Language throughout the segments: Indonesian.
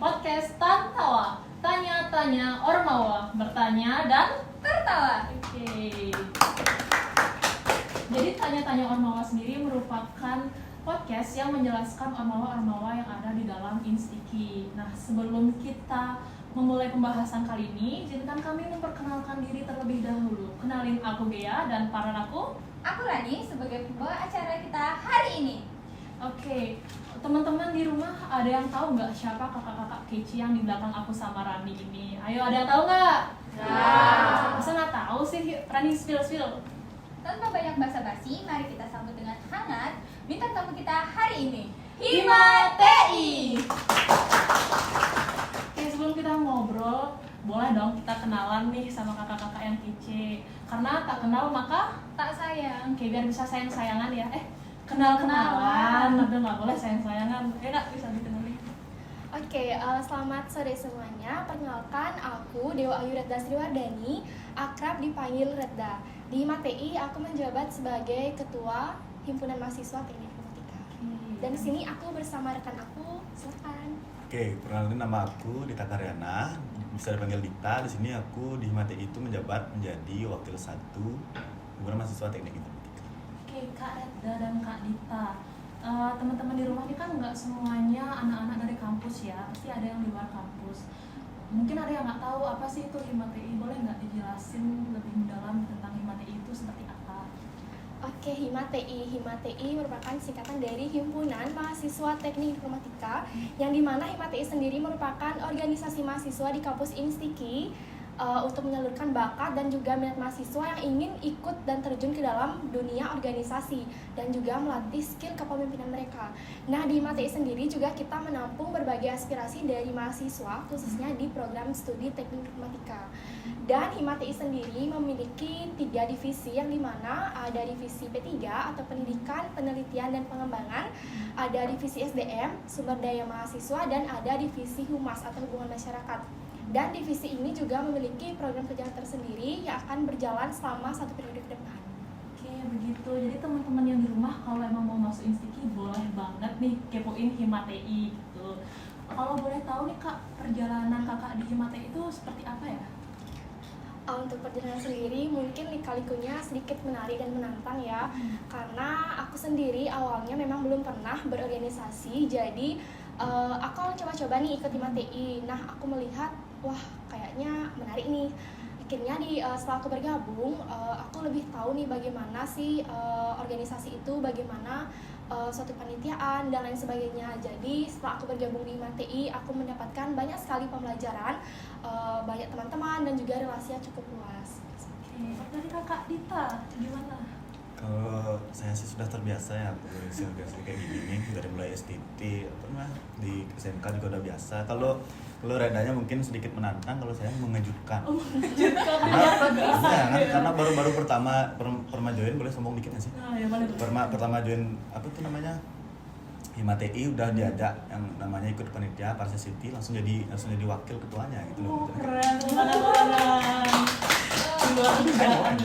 podcast Tantawa. Tanya-tanya Ormawa, bertanya dan tertawa. Oke. Jadi tanya-tanya Ormawa sendiri merupakan podcast yang menjelaskan ormawa-ormawa yang ada di dalam Instiki. Nah, sebelum kita memulai pembahasan kali ini, izinkan kami memperkenalkan diri terlebih dahulu. Kenalin, aku Gea dan partner aku. Aku Rani sebagai pembawa acara kita hari ini. Oke, teman-teman di rumah ada yang tahu nggak siapa kakak-kakak kece yang di belakang aku sama Rani ini? Ayo, ada yang tahu nggak? Nggak. Masa nggak tahu sih? Rani, spill. Tanpa banyak basa-basi, mari kita sambut dengan hangat bintang tamu kita hari ini, Hima TI. Oke, sebelum kita ngobrol, boleh dong kita kenalan nih sama kakak-kakak yang kece. Karena tak kenal maka Tak sayang. Oke, biar bisa sayang-sayangan ya. Kenal-kenalan. Udah nggak boleh sayang-sayangan. Nggak bisa dikenalin. Oke, selamat sore semuanya. Perkenalkan, aku Dewa Ayu Redda Sriwardani, akrab dipanggil Redda. Di Hima TI, aku menjabat sebagai Ketua Himpunan Mahasiswa Teknik Informatika. Dan di sini aku bersama rekan aku, silakan. Oke, perkenalkan nama aku Dita Karyana, bisa dipanggil Dita. Di sini aku di Hima TI itu menjabat menjadi wakil 1 Himpunan Mahasiswa Teknik Informatika. Oke, Kak Redda dan Kak Dita. Teman-teman di rumah ini kan nggak semuanya anak-anak dari kampus ya, pasti ada yang di luar kampus. Mungkin ada yang nggak tahu apa sih itu Hima TI, boleh nggak dijelasin lebih mendalam tentang Hima TI itu seperti apa? Oke, Hima TI. Hima TI merupakan singkatan dari Himpunan Mahasiswa Teknik Informatika, yang dimana Hima TI sendiri merupakan organisasi mahasiswa di kampus Instiki untuk menyalurkan bakat dan juga minat mahasiswa yang ingin ikut dan terjun ke dalam dunia organisasi dan juga melatih skill kepemimpinan mereka. Nah, di Hima TI sendiri juga kita menampung berbagai aspirasi dari mahasiswa, khususnya di program studi teknik informatika. Dan Hima TI sendiri memiliki 3 divisi, yang dimana ada divisi P3 atau pendidikan, penelitian, dan pengembangan, ada divisi SDM, sumber daya mahasiswa, dan ada divisi Humas atau hubungan masyarakat. Dan divisi ini juga memiliki program kerja tersendiri yang akan berjalan selama 1 periode ke depan. Oke, begitu. Jadi teman-teman yang di rumah kalau emang mau masuk Instiki boleh banget nih kepoin Hima TI gitu. Kalau boleh tahu nih Kak, perjalanan Kakak di Hima TI itu seperti apa ya? Untuk perjalanan sendiri mungkin lika-likunya sedikit menarik dan menantang ya, karena aku sendiri awalnya memang belum pernah berorganisasi. Jadi aku coba-coba nih ikut Hima TI. Nah, aku melihat wah kayaknya menarik nih. Akhirnya setelah aku bergabung, aku lebih tahu nih bagaimana sih organisasi itu, bagaimana suatu panitiaan dan lain sebagainya. Jadi setelah aku bergabung di Hima TI, aku mendapatkan banyak sekali pembelajaran, banyak teman-teman dan juga relasi yang cukup luas. Oke, dari Kakak Dita gimana? Kalau saya sih sudah terbiasa ya organisasi kayak gini nih, dari mulai STT di SMK juga udah biasa. Kalau Redanya mungkin sedikit menantang, kalau saya mengejutkan. Karena baru pertama join, boleh sombong dikit nggak sih? Nah, ya boleh. Pertama join apa tuh namanya Hima TI, udah diajak yang namanya ikut panitia Parsesiti, langsung jadi wakil ketuanya gitu loh. Keren banget. Luar dugaan.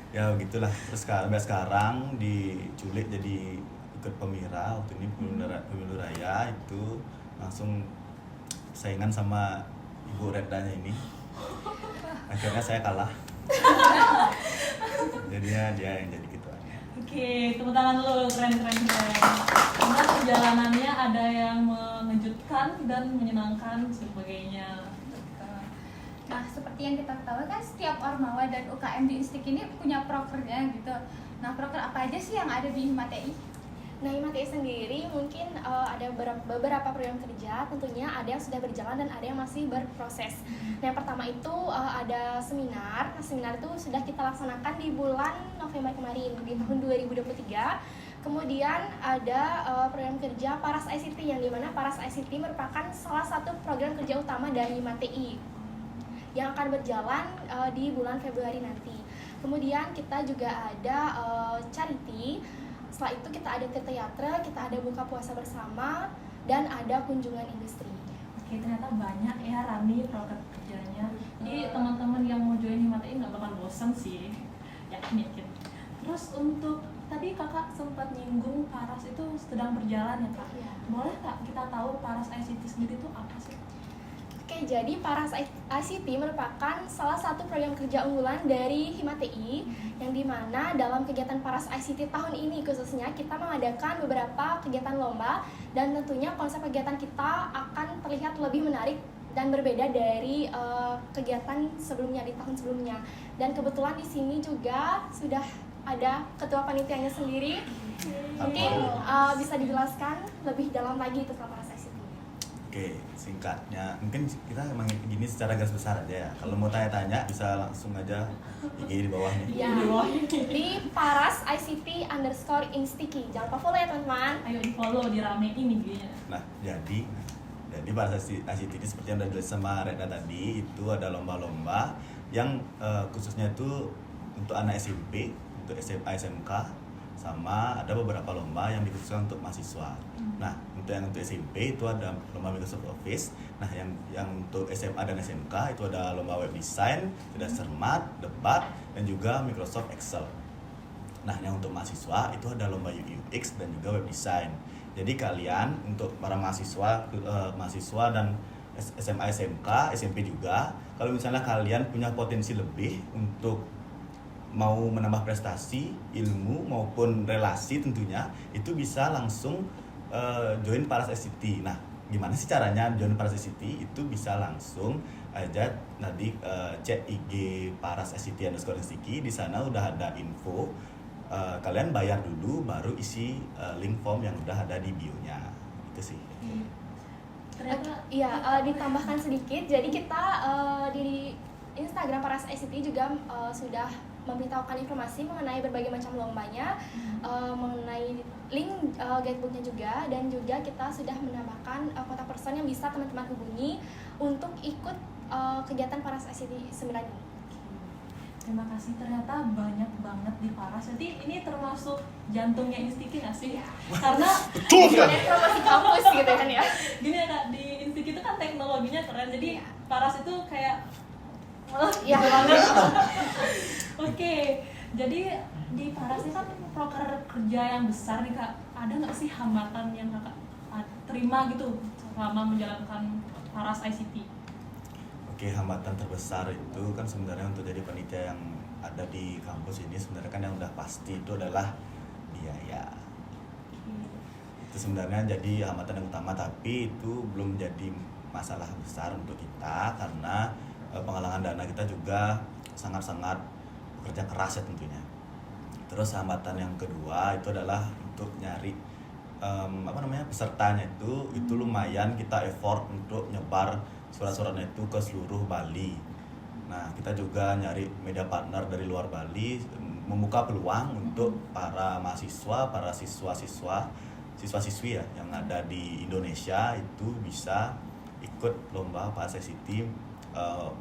Ya gitulah. Terus sampai sekarang diculik jadi ikut pemira, waktu ini pemilu raya itu langsung saingan sama Ibu Reddanya ini. Akhirnya saya kalah. Jadinya dia yang jadi ketuanya. Oke, tepuk tangan dulu, keren. Karena perjalanannya ada yang mengejutkan dan menyenangkan sebagainya. Nah, seperti yang kita ketahui kan setiap ormawa dan UKM di Instiki ini punya prokernya gitu. Nah, proker apa aja sih yang ada di Hima TI? Nah, Hima TI sendiri mungkin ada beberapa program kerja, tentunya ada yang sudah berjalan dan ada yang masih berproses. Nah, yang pertama itu ada seminar. Nah, seminar itu sudah kita laksanakan di bulan November kemarin, di tahun 2023. Kemudian ada program kerja Paras ICT, yang dimana Paras ICT merupakan salah satu program kerja utama dari Hima TI yang akan berjalan di bulan Februari nanti. Kemudian kita juga ada charity. Setelah itu kita ada teater, kita ada buka puasa bersama, dan ada kunjungan industri. Oke, ternyata banyak ya Rani program kerjanya. Jadi teman-teman yang mau join Hima TI nggak bakal bosan sih, yakin. Terus untuk tadi kakak sempat nyinggung Paras itu sedang berjalan ya kak. Iya. Boleh kak kita tahu Paras ICT sendiri itu apa sih? Oke, jadi Paras ICT merupakan salah satu program kerja unggulan dari Hima-TI yang dimana dalam kegiatan Paras ICT tahun ini khususnya kita mengadakan beberapa kegiatan lomba dan tentunya konsep kegiatan kita akan terlihat lebih menarik dan berbeda dari kegiatan sebelumnya di tahun sebelumnya. Dan kebetulan di sini juga sudah ada ketua panitianya sendiri. Mungkin bisa dijelaskan lebih dalam lagi tentang Paras ICT. Oke, singkatnya mungkin kita emang gini secara garis besar aja ya. Kalau mau tanya-tanya bisa langsung aja IG di bawahnya. Ya, di Paras ICT _Instiki. Jangan lupa follow ya teman-teman. Ayo di follow, diramein IG-nya. Nah, jadi Paras ICT ini seperti yang udah jelas sama Reda tadi, itu ada lomba-lomba yang khususnya itu untuk anak SMP, untuk SMA, SMK, sama ada beberapa lomba yang dikhususkan untuk mahasiswa. Nah, untuk SMP itu ada lomba Microsoft Office. Nah, yang untuk SMA dan SMK itu ada lomba web design, ada Cermat, debat, dan juga Microsoft Excel. Nah, yang untuk mahasiswa itu ada lomba UI UX dan juga web design. Jadi kalian untuk para mahasiswa dan SMA, SMK, SMP juga, kalau misalnya kalian punya potensi lebih untuk mau menambah prestasi, ilmu maupun relasi tentunya, itu bisa langsung join Paras ICT. Nah, gimana sih caranya join Paras ICT? Itu bisa langsung aja nanti cek IG Paras ICT _Instiki. Di sana udah ada info. Kalian bayar dulu baru isi link form yang udah ada di bio-nya. Itu sih. Ternyata Iya, ditambahkan sedikit. Jadi kita di Instagram Paras ICT juga sudah memberitahukan informasi mengenai berbagai macam lombanya, mengenai link guidebooknya juga, dan juga kita sudah menambahkan kontak person yang bisa teman-teman hubungi untuk ikut kegiatan Paras ICT 9 ini. terima kasih, ternyata banyak banget di Paras. Jadi ini termasuk jantungnya Instiki nggak sih? Karena Promosi kampus gitu kan ya. gini ya kak, di Instiki itu kan teknologinya keren. Jadi Paras itu kayak Iya banget. Oke, jadi di Paras ini kan proker kerja yang besar nih kak. Ada nggak sih hambatan yang kakak terima gitu selama menjalankan Paras ICT? Oke, hambatan terbesar itu kan sebenarnya untuk jadi panitia yang ada di kampus ini sebenarnya kan yang udah pasti itu adalah biaya. Itu sebenarnya jadi hambatan yang utama, tapi itu belum jadi masalah besar untuk kita karena penggalangan dana kita juga sangat-sangat bekerja keras ya tentunya. Terus hambatan yang kedua itu adalah untuk nyari pesertanya itu lumayan kita effort untuk nyebar surat-suratnya itu ke seluruh Bali. Nah, kita juga nyari media partner dari luar Bali, membuka peluang untuk para mahasiswa, para siswa-siswi ya yang ada di Indonesia itu bisa ikut lomba Paras ICT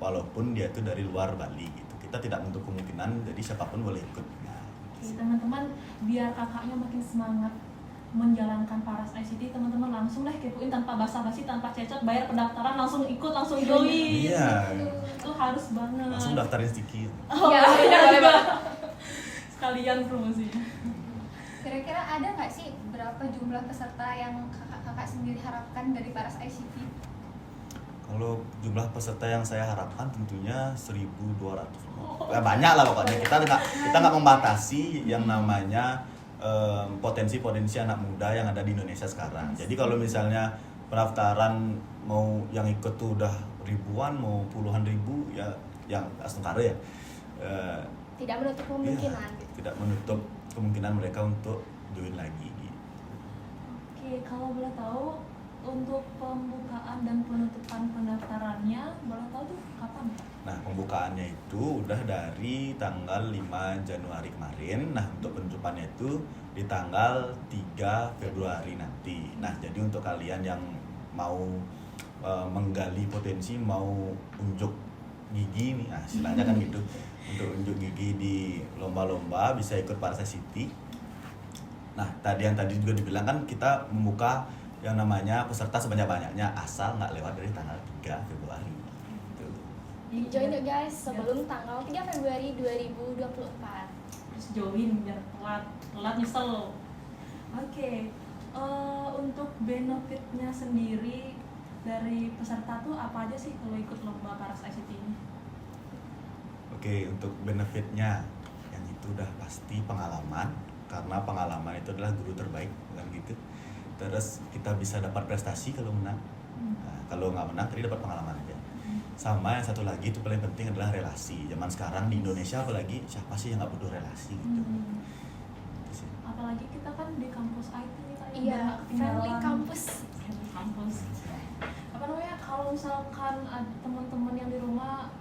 walaupun dia itu dari luar Bali gitu. Kita tidak menutup kemungkinan, jadi siapapun boleh ikut. Nah, Oke, teman-teman, biar kakaknya makin semangat menjalankan Paras ICT, teman-teman langsung deh kepoin tanpa basa-basi, tanpa cecok, bayar pendaftaran, langsung ikut, langsung join. Iya. Itu harus banget. Langsung daftarin sedikit. Iya, boleh boleh banget. Sekalian promosinya. Kira-kira ada nggak sih berapa jumlah peserta yang kakak sendiri harapkan dari Paras ICT? Kalau jumlah peserta yang saya harapkan tentunya 1.200. Ya banyak lah pokoknya. Kita nggak membatasi yang namanya potensi-potensi anak muda yang ada di Indonesia sekarang. Jadi kalau misalnya pendaftaran mau yang ikut tuh udah ribuan, mau puluhan ribu ya, yang astungkara ya. Tidak menutup kemungkinan. Ya, tidak menutup kemungkinan mereka untuk join lagi. Oke, kalau boleh tahu untuk pembukaan dan penutupan pendaftarannya, boleh tahu tuh kapan? Nah, pembukaannya itu udah dari tanggal 5 Januari kemarin. Nah, untuk penutupannya itu di tanggal 3 Februari nanti. Nah, jadi untuk kalian yang mau menggali potensi, mau unjuk gigi nih, nah istilahnya kan gitu. Untuk unjuk gigi di lomba-lomba bisa ikut Paras ICT. Nah, yang tadi juga dibilang kan kita membuka yang namanya peserta sebanyak-banyaknya asal nggak lewat dari tanggal 3 Februari. Join yuk guys sebelum tanggal 3 Februari 2024. terus join biar telat nyesel. Oke, untuk benefitnya sendiri dari peserta tuh apa aja sih kalau ikut lomba Paras ICT ini? Oke, untuk benefitnya yang itu udah pasti pengalaman, karena pengalaman itu adalah guru terbaik, bukan gitu. Terus kita bisa dapat prestasi kalau menang. Nah, kalau nggak menang tadi dapat pengalaman aja. Sama yang satu lagi itu paling penting adalah relasi. Zaman sekarang di Indonesia apalagi siapa sih yang nggak butuh relasi gitu. Gitu sih. Apalagi kita kan di kampus IT nih kan Iya, friendly campus. kampus. Apa namanya, kalau misalkan ada teman-teman yang di rumah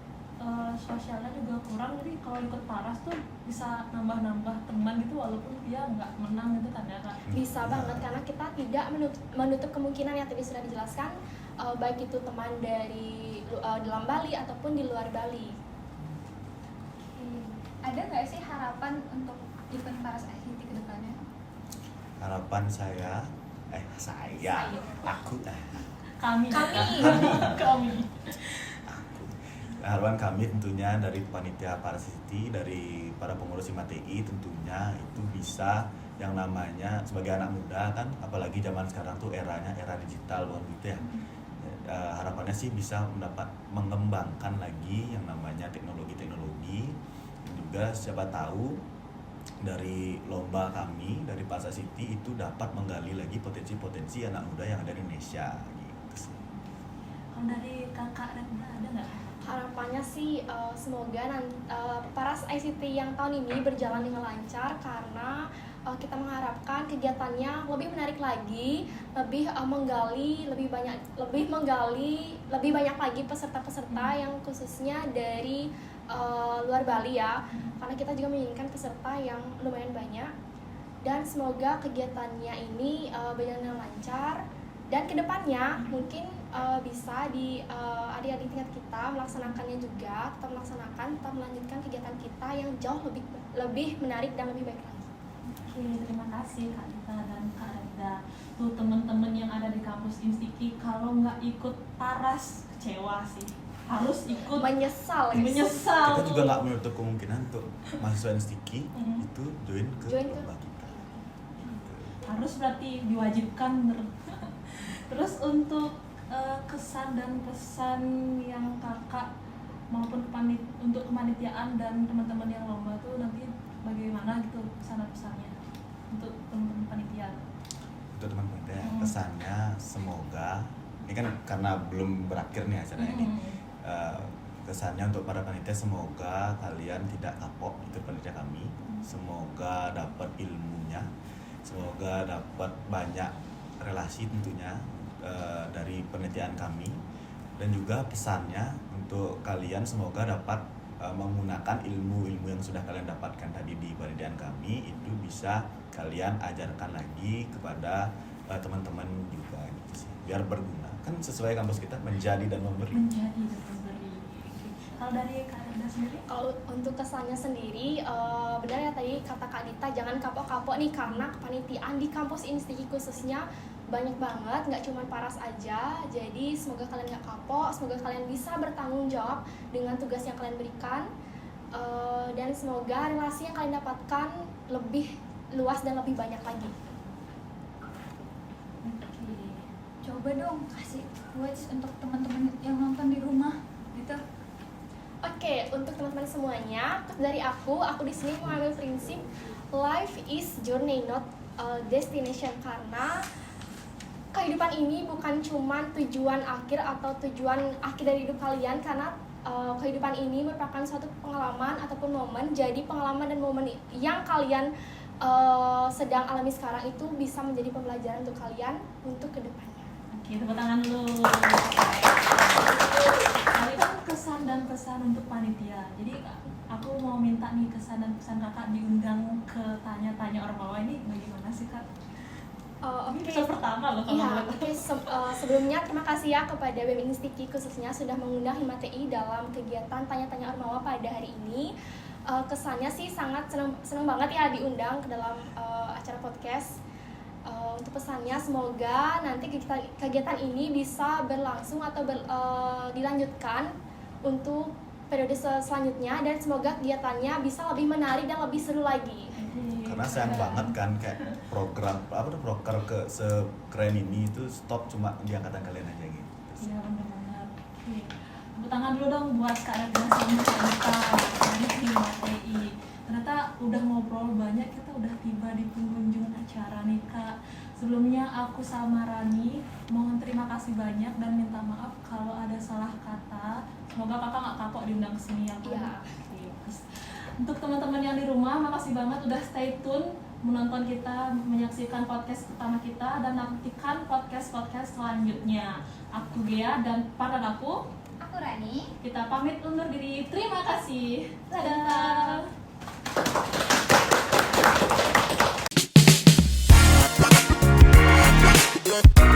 sosialnya juga kurang, jadi kalau ikut Paras tuh bisa nambah-nambah teman gitu walaupun dia nggak menang gitu kan ya Kak? Bisa banget karena kita tidak menutup kemungkinan yang tadi sudah dijelaskan, baik itu teman dari dalam Bali ataupun di luar Bali. Ada nggak sih harapan untuk event Paras ICT ke depannya? Harapan saya, aku Kami. harapan kami tentunya dari panitia Paras ICT, dari para pengurus HIMATI tentunya itu bisa yang namanya sebagai anak muda kan, apalagi zaman sekarang tuh era digital bukan gitu ya. Harapannya sih bisa mendapat mengembangkan lagi yang namanya teknologi dan juga siapa tahu dari lomba kami dari Paras ICT itu dapat menggali lagi potensi-potensi anak muda yang ada di Indonesia gitu sih. Kalau dari Kakak Redna ada nggak? Harapannya sih semoga Paras ICT yang tahun ini berjalan dengan lancar karena kita mengharapkan kegiatannya lebih menarik lagi, lebih menggali lebih banyak lagi peserta-peserta yang khususnya dari luar Bali ya, karena kita juga menginginkan peserta yang lumayan banyak, dan semoga kegiatannya ini berjalan dengan lancar. Dan kedepannya mungkin bisa di adik-adik tingkat kita melaksanakannya juga, tetap melanjutkan kegiatan kita yang jauh lebih menarik dan lebih baik lagi. Oke, terima kasih Kak Dita dan Kak Reda. Tuh teman-teman yang ada di kampus Instiki kalau nggak ikut Paras kecewa sih. Harus ikut. Menyesal. Kita juga nggak menutup kemungkinan untuk mahasiswa Instiki itu join ke lomba kita. Harus berarti diwajibkan bener. Terus untuk kesan dan pesan yang kakak maupun untuk kepanitiaan dan teman-teman yang lomba tuh nanti bagaimana gitu pesan dan pesannya untuk teman-teman panitia? Untuk teman-teman pesannya semoga ini kan karena belum berakhir nih acara ini. Kesannya untuk para panitia semoga kalian tidak kapok ikut panitia kami. Semoga dapat ilmunya, semoga dapat banyak relasi tentunya dari penelitian kami, dan juga pesannya untuk kalian semoga dapat menggunakan ilmu-ilmu yang sudah kalian dapatkan tadi di penelitian kami itu bisa kalian ajarkan lagi kepada teman-teman juga gitu sih, biar berguna kan sesuai kampus kita menjadi dan memberi. Kalau dari Kak Reda sendiri? Kalau untuk kesannya sendiri, benar ya tadi kata Kak Dita, jangan kapok-kapok nih karena kepanitiaan di kampus Instiki khususnya banyak banget, nggak cuma Paras aja. Jadi semoga kalian nggak kapok, semoga kalian bisa bertanggung jawab dengan tugas yang kalian berikan, dan semoga relasi yang kalian dapatkan lebih luas dan lebih banyak lagi. Coba dong kasih quotes untuk teman-teman yang nonton di rumah gitu. Oke, untuk teman-teman semuanya, dari aku di sini mengambil prinsip life is journey not a destination, karena kehidupan ini bukan cuma tujuan akhir atau tujuan akhir dari hidup kalian, karena kehidupan ini merupakan suatu pengalaman ataupun momen. Jadi pengalaman dan momen yang kalian sedang alami sekarang itu bisa menjadi pembelajaran untuk kalian untuk kedepannya. Oke, tepuk tangan dulu. Kali kan kesan dan pesan untuk panitia. Jadi aku mau minta nih kesan dan pesan kakak diundang ke tanya-tanya Ormawa ini bagaimana sih kak? Ini episode pertama loh kalau iya, sebelumnya terima kasih ya kepada BEM Instiki khususnya sudah mengundang HIMATI dalam kegiatan tanya-tanya Ormawa pada hari ini. Kesannya sih sangat senang banget ya diundang ke dalam acara podcast. Untuk pesannya semoga nanti kegiatan ini bisa berlangsung atau dilanjutkan untuk periode selanjutnya, dan semoga kegiatannya bisa lebih menarik dan lebih seru lagi. Karena sayang banget kan kayak program apa tuh proker ke sekeren ini itu stop cuma di angkatan kalian aja gitu. Iya benar banget. Oke. Tepuk tangan dulu dong buat Kak Retna sama Kak Dita dari HIMATI. Ternyata udah ngobrol banyak, kita udah tiba di penghujung acara nih Kak. Sebelumnya aku sama Rani mohon terima kasih banyak dan minta maaf kalau ada salah kata. Semoga kakak nggak kapok diundang ke sini ya Kak. Iya. Oke. Terus, untuk teman-teman yang di rumah, makasih banget udah stay tune menonton kita, menyaksikan podcast pertama kita, dan nantikan podcast-podcast selanjutnya. Aku Gea dan partner aku, Rani. kita pamit undur diri. Terima kasih. Dadah. Dadah.